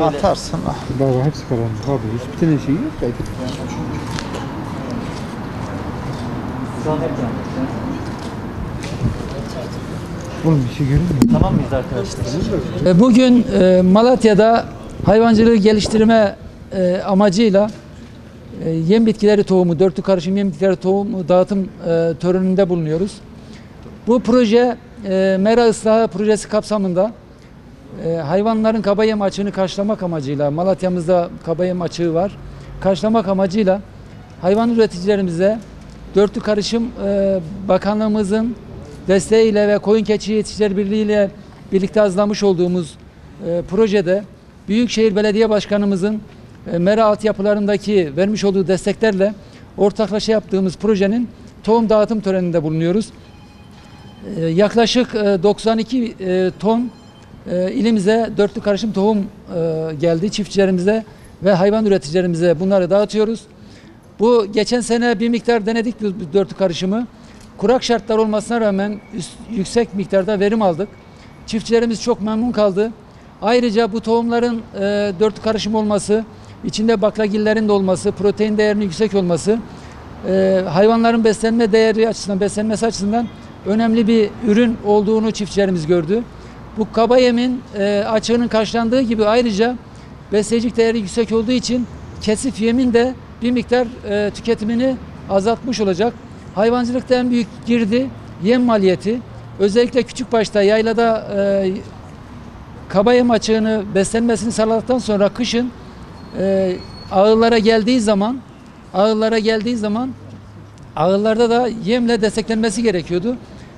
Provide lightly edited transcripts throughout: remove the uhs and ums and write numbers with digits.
Atarsın. Baba hepsi karanlık abi. Hiçbir tane şey yok. Oğlum bir şey görünmüyor. Tamam mıyız arkadaşlar? Bugün Malatya'da hayvancılığı geliştirme amacıyla yem bitkileri tohumu, dörtlü karışım yem bitkileri tohumu dağıtım töreninde bulunuyoruz. Bu proje mera ıslahı projesi kapsamında hayvanların kaba yem açığını karşılamak amacıyla, Malatya'mızda kaba yem açığı var, karşılamak amacıyla hayvan üreticilerimize dörtlü karışım bakanlığımızın desteğiyle ve Koyun Keçi Yetiştiriciler Birliği ile birlikte hazırlamış olduğumuz projede Büyükşehir Belediye Başkanımızın mera altyapılarındaki vermiş olduğu desteklerle ortaklaşa yaptığımız projenin tohum dağıtım töreninde bulunuyoruz. Yaklaşık 92 ton ilimize dörtlü karışım tohum geldi çiftçilerimize ve hayvan üreticilerimize bunları dağıtıyoruz. Bu geçen sene bir miktar denedik bu dörtlü karışımı. Kurak şartlar olmasına rağmen yüksek miktarda verim aldık. Çiftçilerimiz çok memnun kaldı. Ayrıca bu tohumların dörtlü karışım olması, içinde baklagillerin de olması, protein değerinin yüksek olması, hayvanların beslenme değeri açısından, beslenmesi açısından önemli bir ürün olduğunu çiftçilerimiz gördü. Bu kaba yemin açığının karşılandığı gibi ayrıca besleyicilik değeri yüksek olduğu için kesif yemin de bir miktar tüketimini azaltmış olacak. Hayvancılıkta en büyük girdi yem maliyeti. Özellikle küçük başta yaylada kaba yem açığını beslenmesini sağladıktan sonra kışın ağıllara geldiği zaman ağıllarda da yemle desteklenmesi gerekiyordu.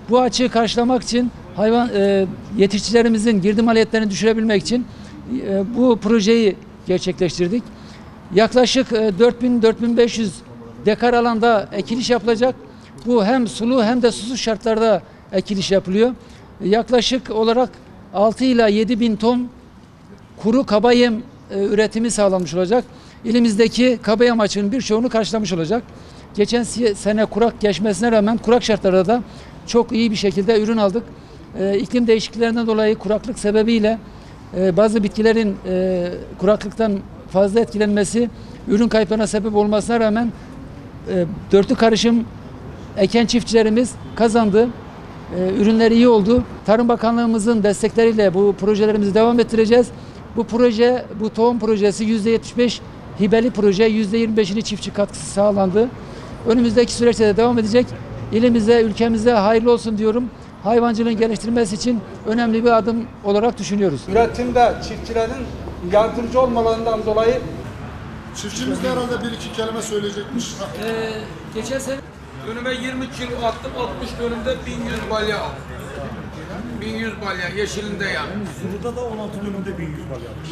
Bu açığı karşılamak için hayvan yetiştiricilerimizin girdi maliyetlerini düşürebilmek için bu projeyi gerçekleştirdik. Yaklaşık 4000-4500 dekar alanda ekiliş yapılacak. Bu hem sulu hem de susuz şartlarda ekiliş yapılıyor. Yaklaşık olarak 6 ila 7 bin ton kuru kaba yem üretimi sağlanmış olacak. İlimizdeki kaba yem açığının birçoğunu karşılamış olacak. Geçen sene kurak geçmesine rağmen kurak şartlarda da çok iyi bir şekilde ürün aldık. İklim değişikliklerinden dolayı kuraklık sebebiyle bazı bitkilerin kuraklıktan fazla etkilenmesi ürün kayıplarına sebep olmasına rağmen dörtlü karışım eken çiftçilerimiz kazandı. Ürünler iyi oldu. Tarım Bakanlığımızın destekleriyle bu projelerimizi devam ettireceğiz. Bu proje, bu tohum projesi %75 hibeli proje, %25'ini çiftçi katkısı sağlandı. Önümüzdeki süreçte de devam edecek. İlimize, ülkemize hayırlı olsun diyorum. Hayvancılığın geliştirilmesi için önemli bir adım olarak düşünüyoruz. Üretimde çiftçilerin yardımcı olmalarından dolayı çiftçimiz de herhalde bir iki kelime söyleyecekmiş. Geçen sene Önüme 20 kilo attım, 60 dönümde 1100 balya aldım. 1100 balya yeşilinde yani. Suru'da da 16 dönümde 1100 balya almış.